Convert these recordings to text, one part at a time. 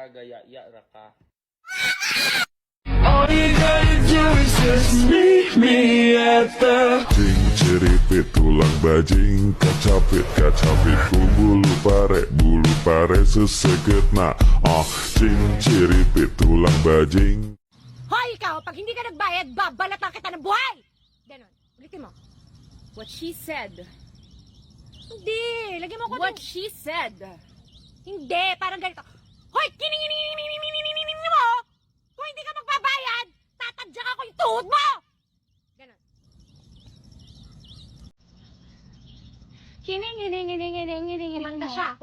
nakagaya ra ka. All you gotta do is just meet me at the Cing ceripit tulang bajing kacapit bulu pare seseget na cing ceripit tulang bajing. Hoy, ikaw! Pag hindi ka nagbayad, babalatan kita ng buhay! Ganon. Ulitin mo. What she said. Hindi! Lagyan mo ko What dun. she said. Hindi! Parang ganito. Hoy! Kining mo! Kung hindi ka magbabayad, tatadyak ako yung tuhod mo! Ganon. Kining. Kumanta siya.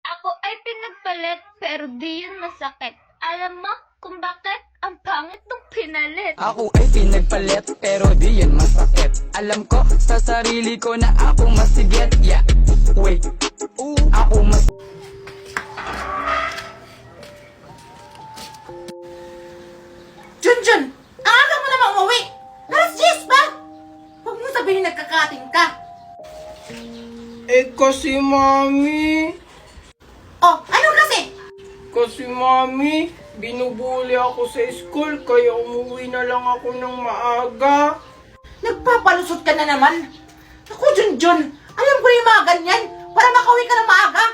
Ako ay pinagpalit pero di yun masakit. Alam mo kung bakit? Ang pangit nung pinalit. Ako ay pinagpalit pero di yun masakit. Alam ko sa sarili ko na ako masigit. Yeah, wait, ako mas... Junjun! Ang aga mo naman umuwi! Alas 10 ba? Huwag mo sabihin nagkakating ka. kasi mami. Oh, ano kasi? Kasi mami, binubuli ako sa school kaya umuwi na lang ako ng maaga. Nagpapalusot ka na naman. Ako, Junjun, alam ko yung mga ganyan para makauwi ka ng maaga.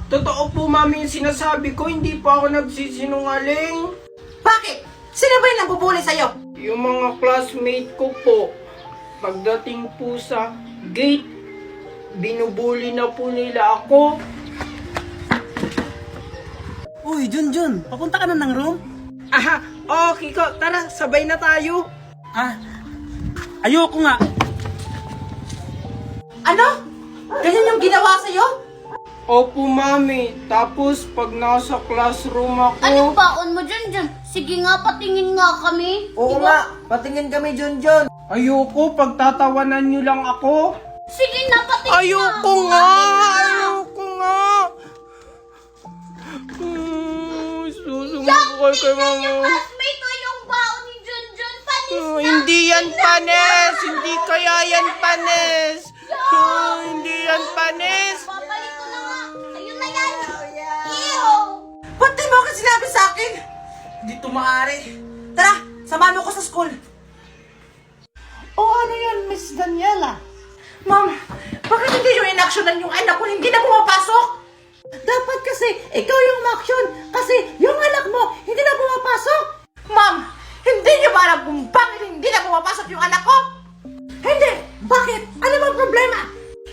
Totoo po mami yung sinasabi ko, hindi pa ako nagsisinungaling. Bakit? Sino ba yung nabubuli sa'yo? Yung mga classmate ko po, pagdating po sa gate, binubuli na po nila ako. Uy, Junjun, papunta ka na ng room? Aha, Kiko, tara, sabay na tayo. Ayoko nga. Ano? Ganyan yung ginawa sa'yo? Opo, mami. Tapos, pag nasa classroom ako... Anong baon mo dyan dyan? Sige nga, patingin nga kami. Oo nga, patingin kami, Junjun. Ayoko, pagtatawanan niyo lang ako. Sige na, patingin Ayoko nga! Ayoko nga! Susumukol kay mama. Classmate ko yung baon ni Junjun. Panis na. Hindi yan panes! Hindi kaya yan panes! Hindi yan panes! Babalik ko na nga. Ayun na yan. Ew! Ba't di mo ako sinabi sa akin? Hindi to maaari. Tara, samahan mo ko sa school. Oh, ano yan, Miss Daniela? Ma'am, bakit hindi yung inaksyonan yung anak ko hindi na pumapasok? Dapat kasi, ikaw yung umaksyon. Kasi yung anak mo, hindi na pumapasok. Ma'am, hindi niyo ba alam kung bakit hindi na pumapasok yung anak ko? Hindi. Bakit? Ano bang problema?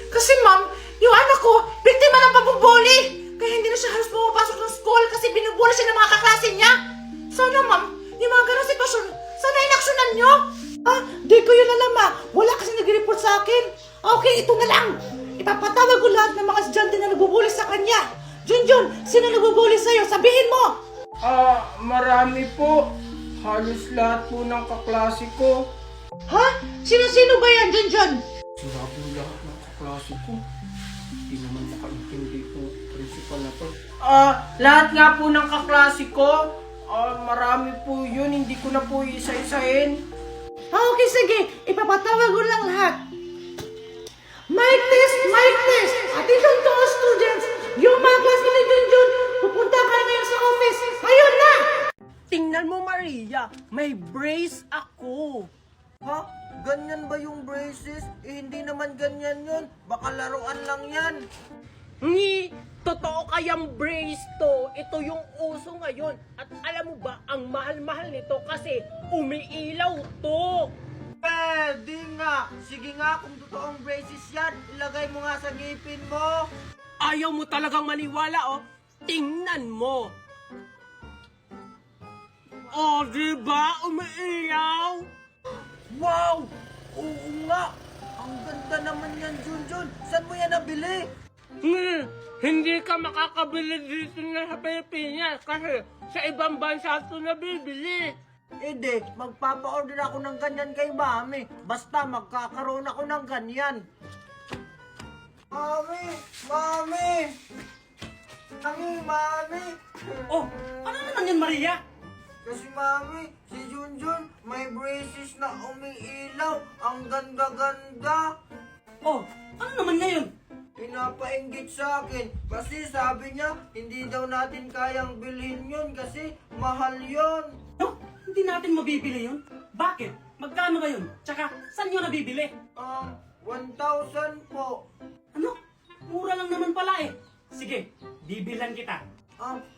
Kasi ma'am, yung anak ko, biktima ng pambubuli. Kaya hindi na siya halos pumapasok ng school kasi binubuli siya ng mga kaklase niya. Sana ma'am, yung mga ganong sitwasyon, sana inaksyonan niyo. Di ko yun alam Wala kasi nag-report sa akin. Okay, ito na lang. Ipapatawag ko lahat ng mga estudyante na nagbubuli sa kanya. Junjun, sino nagbubuli sa'yo? Sabihin mo. Marami po. Halos lahat po ng kaklase ko. Ha? Sino-sino ba yan, Junjun? Sinabi lahat ng kaklase ko. Hindi naman makaintindi ko principal na to. Lahat nga po ng kaklase ko. Marami po yun. Hindi ko na po isa-isahin. Okay, sige. Ipapatawag ko lang lahat. Mic test. Attention to all students. Yung mga klase ni Junjun, pupunta ka na ngayon sa office. Ngayon na! Tingnan mo, Maria. May brace ako. Ha? Ganyan ba yung braces? Hindi naman ganyan yun. Baka laruan lang yan. Totoo kayang brace to. Ito yung uso ngayon. At alam mo ba, ang mahal-mahal nito kasi umiilaw to. Pwede nga. Sige nga, kung totoong braces yan, ilagay mo nga sa ngipin mo. Ayaw mo talagang maniwala, oh. Tingnan mo. Oh, diba? Umiilaw. Wow! Oo nga. Ang ganda naman yan, Junjun. Saan mo yan nabili? Hindi ka makakabili dito na sa Pilipinas kasi sa ibang bansa ito nabibili. Hindi, magpapa-order ako ng ganyan kay Mami. Basta magkakaroon ako ng ganyan. Mami! Mami. Oh, ano naman yan, Maria? Kasi mami, si Junjun may braces na umiilaw. Ang ganda-ganda. Oh, ano naman ngayon? Pinapainggit sa akin kasi sabi niya hindi daw natin kayang bilhin yun kasi mahal yun. No, hindi natin mabibili yun. Bakit? Magkano ba yun? Tsaka, saan nyo nabibili? 1,000 po. Ano? Mura lang naman pala eh. Sige, bibilan kita.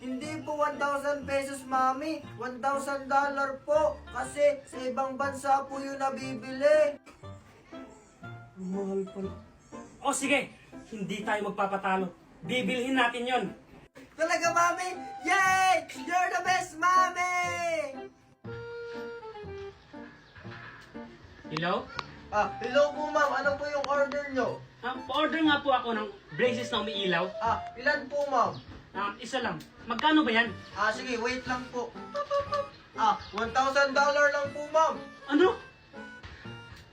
Hindi po 1,000 pesos, mami. $1,000 po. Kasi sa ibang bansa po yun nabibili. Mahal pala. O sige, hindi tayo magpapatalo. Bibilhin natin yon. Talaga, mami? Yay! You're the best, mami! Hello? Hello po, ma'am. Ano po yung order nyo? Pa-order nga po ako ng braces na umiilaw. Ilan po, ma'am? Isa lang. Magkano ba yan? Sige, wait lang po. $1,000 lang po, ma'am. Ano?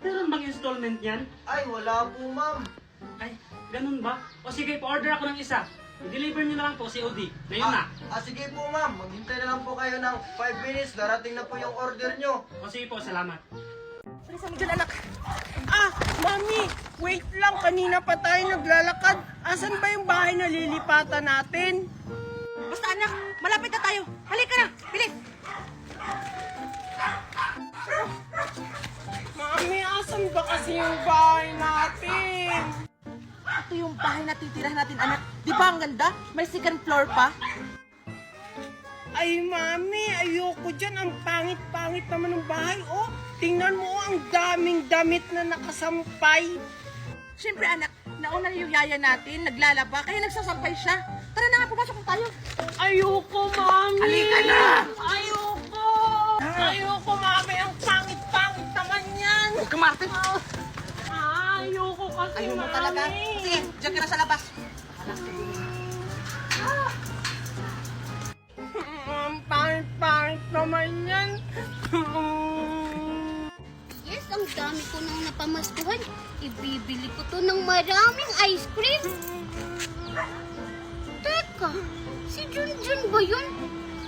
Meron bang installment yan? Ay, wala po, ma'am. Ay, ganun ba? O sige, pa-order ako ng isa. I-deliver nyo na lang po si OD. Ngayon na. Sige po, ma'am. Maghintay na lang po kayo ng 5 minutes. Darating na po yung order nyo. O sige po, salamat. Mami, wait lang. Kanina pa tayo naglalakad. Asan ba yung bahay na lilipatan natin? Basta anak, malapit na tayo. Halika na, bilis. Mami, asan ba kasi yung bahay natin? Ito yung bahay na titirahan natin, anak. Di ba ang ganda? May second floor pa. Ay, mami, ayoko dyan. Ang pangit-pangit naman ng bahay. Oh, tingnan mo, ang daming damit na nakasampay. Siyempre, anak, nauna na yung yaya natin, naglalaba, kaya nagsasampay siya. Tara na nga, pumasok na tayo. Ayoko, mami. Halika na! Ayoko. Ayoko, mami. Ang pangit-pangit naman yan. Huwag ka, Martin. Ayoko kasi, Ayaw mo mami. talaga. Sige, diyan ka na sa labas. Ang pangit-pangit naman yan. Yes, ang dami ko nang napamaskuhan. Ibibili ko to ng maraming ice cream. Teka, si Junjun ba yun?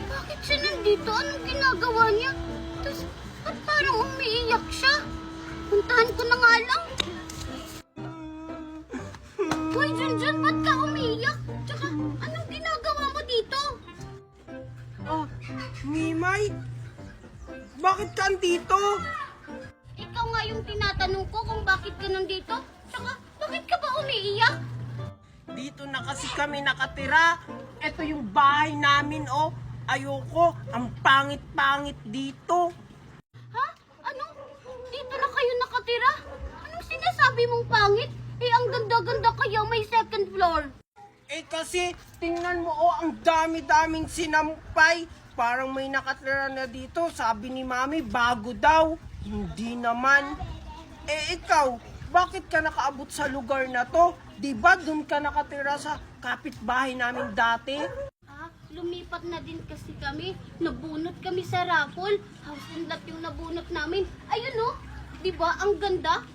Bakit siya nandito? Anong ginagawa niya? Tapos, ba't parang umiiyak siya? Puntahan ko na nga lang. Hoy, Junjun, ba't ka umiiyak? Tsaka, anong ginagawa mo dito? Mimay, bakit ka andito? Ikaw nga yung tinatanong ko kung bakit ka nandito. Tsaka, bakit ka ba umiiyak? Dito na kasi kami nakatira. Ito yung bahay namin, oh. Ayoko, ang pangit-pangit dito. Ha? Ano? Dito na kayo nakatira? Anong sinasabi mong pangit? Ang ganda-ganda kaya may second floor. Kasi, tingnan mo, oh, ang dami-daming sinampay. Parang may nakatira na dito. Sabi ni Mami, bago daw. Hindi naman. Ikaw, bakit ka nakaabot sa lugar na to? Diba dun ka nakatira sa kapitbahay namin dati? Lumipat na din kasi kami. Nabunot kami sa raffle. House and lot yung nabunot namin. Ayun oh, di ba ang ganda?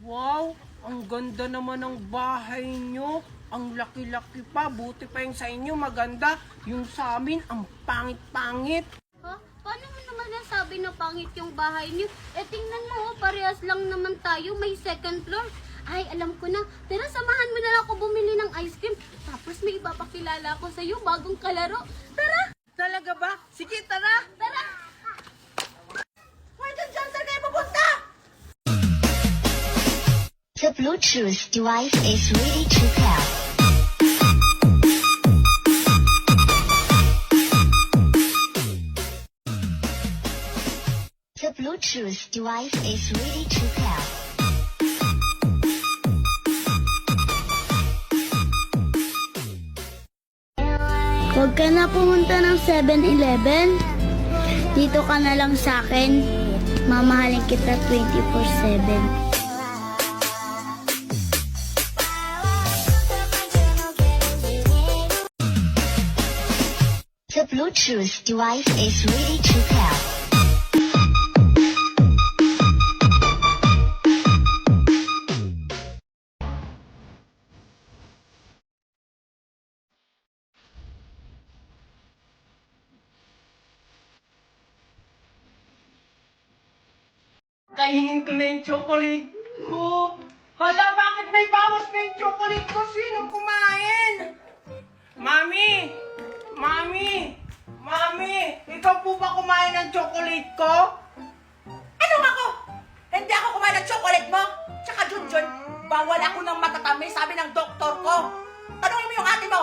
Wow, ang ganda naman ng bahay nyo. Ang laki-laki pa. Buti pa yung sa inyo maganda. Yung sa amin, ang pangit-pangit. Ha? Paano mo naman nasabi na pangit yung bahay niyo? Tingnan mo oh, parehas lang naman tayo. May second floor. Ay, alam ko na. Tara, samahan mo na lang ako bumili ng ice cream. Tapos may ipapakilala ko sa'yo, bagong kalaro. Tara! Talaga ba? Sige, tara! Tara! Hoy, dyan, saan kayo pupunta? The Bluetooth device is ready to pair. The Bluetooth device is ready to pair. Huwag ka na pumunta ng 7-Eleven. Dito ka na lang sa akin. Mamahalin kita 24/7. The Bluetooth device is ready to pair. Kakainin ko na yung chocolate ko. Hala, bakit may bawas na yung chocolate ko? Sino kumain? Mami! Mami! Mami! Ikaw po ba kumain ng chocolate ko? Anong ako? Hindi ako kumain ng chocolate mo. Tsaka Junjun, bawal ako ng matatamis, sabi ng doktor ko. Tanungin mo yung ate mo.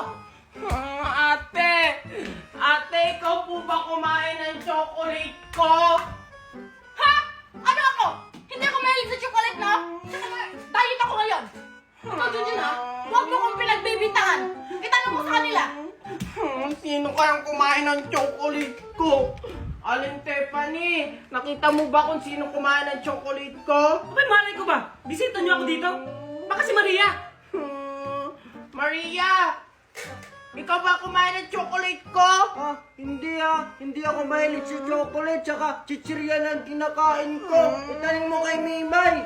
Ate! Ate, ikaw po ba kumain ng chocolate ko? Ha? Ano ako? Hindi ako mahilig sa chocolate, no? Tsaka diet ako ngayon. Ikaw, Junjun, ha? Huwag mo kong pinagbibintangan. Itanong mo sa kanila. Sino kayang kumain ng chocolate ko? Aling Tiffany, nakita mo ba kung sino kumain ng chocolate ko? Abay, malay ko ba? Bisita niyo ako dito? Baka si Maria. Maria! Ikaw ba kumain ng chocolate ko? Hindi ako mahilig sa chocolate, tsaka chichirya ang kinakain ko. Itanin mo kay Mimay.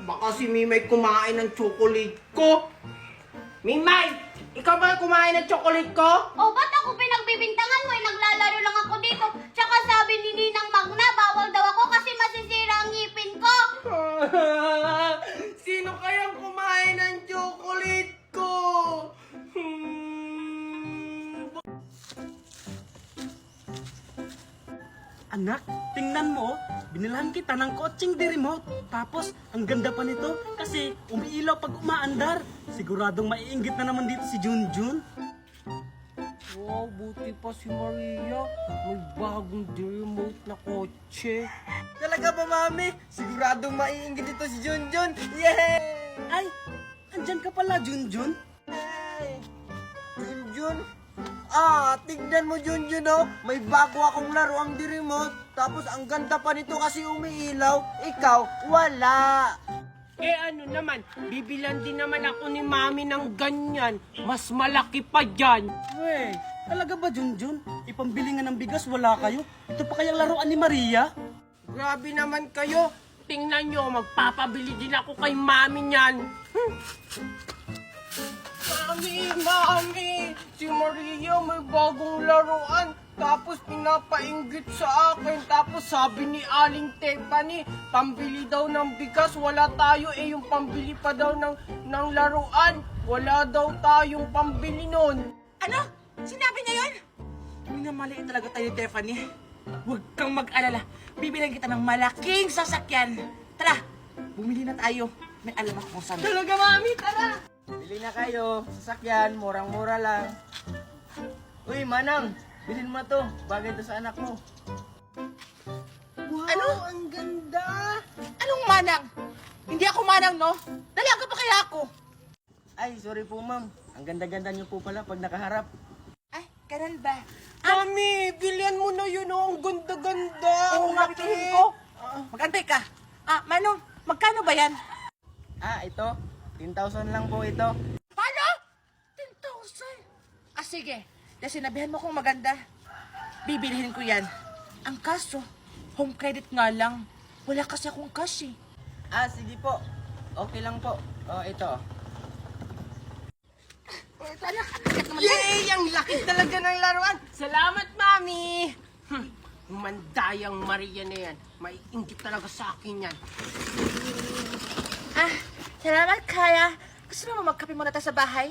Baka si Mimay kumain ng chocolate ko. Mimay! Ikaw ba kumain ng chocolate ko? O, ba't ako pinagbibintangan mo? Naglalaro lang ako dito. Tsaka sabi ni Ninang Magna, bawal daw ako kasi masisira ang ngipin ko. Sino kayang kumain ng chocolate ko? Anak, tingnan mo, binilahan kita ng kotseng di remote. Tapos, ang ganda pa nito kasi umiilaw pag umaandar. Siguradong maiinggit na naman dito si Junjun. Wow, buti pa si Maria. May bagong remote na kotse. Talaga ba, Mami? Siguradong maiinggit dito si Junjun. Yay! Ay, andyan ka pala, Junjun. Ay! Junjun? Tignan mo, Junjun, oh. May bago akong laruang di remote. Tapos ang ganda pa nito kasi umiilaw. Ikaw, wala. Eh ano naman, bibilan din naman ako ni Mami ng ganyan. Mas malaki pa dyan. Wey, talaga ba, Junjun? Ipambili nga ng bigas, wala kayo? Ito pa kayang laruan ni Maria? Grabe naman kayo. Tingnan nyo, magpapabili din ako kay Mami niyan. Mami! Si Maria may bagong laruan. Tapos pinapainggit sa akin. Tapos sabi ni Aling Tiffany, pambili daw ng bigas. Wala tayo yung pambili pa daw ng laruan. Wala daw tayong pambili nun. Ano? Sinabi niya yun? Minamaliit talaga tayo, Tiffany. Huwag kang mag-alala. Bibilang kita ng malaking sasakyan. Tara, bumili na tayo. May alam ako kung saan. Talaga, Mami, tara! Bili na kayo. Sasakyan, murang-mura lang. Uy, Manang. Bilhin mo to. Bagay to sa anak mo. Wow, ano? Ang ganda! Anong manang? Hindi ako manang, no? Dalaga pa kaya ako? Ay, sorry po, ma'am. Ang ganda-ganda niyo po pala pag nakaharap. Ay, ganun ba? Mami, bilian mo na yun, oh. Ang ganda-ganda! Oo nga, bibilihin ko. Magantay ka. Manong, magkano ba yan? Ito. 10,000 lang po ito. Ano? 10,000? Sige. Dahil sinabihan mo kong maganda, bibilihin ko yan. Ang kaso, home credit nga lang. Wala kasi akong cash eh. Sige po. Okay lang po. Ito. Ito na. Yay! Ang laki talaga ng laruan! Salamat, Mami! Mandayang Maria na yan. Maiinggit talaga sa akin yan. Salamat, Kaya. Gusto mo magkape muna tayo sa bahay?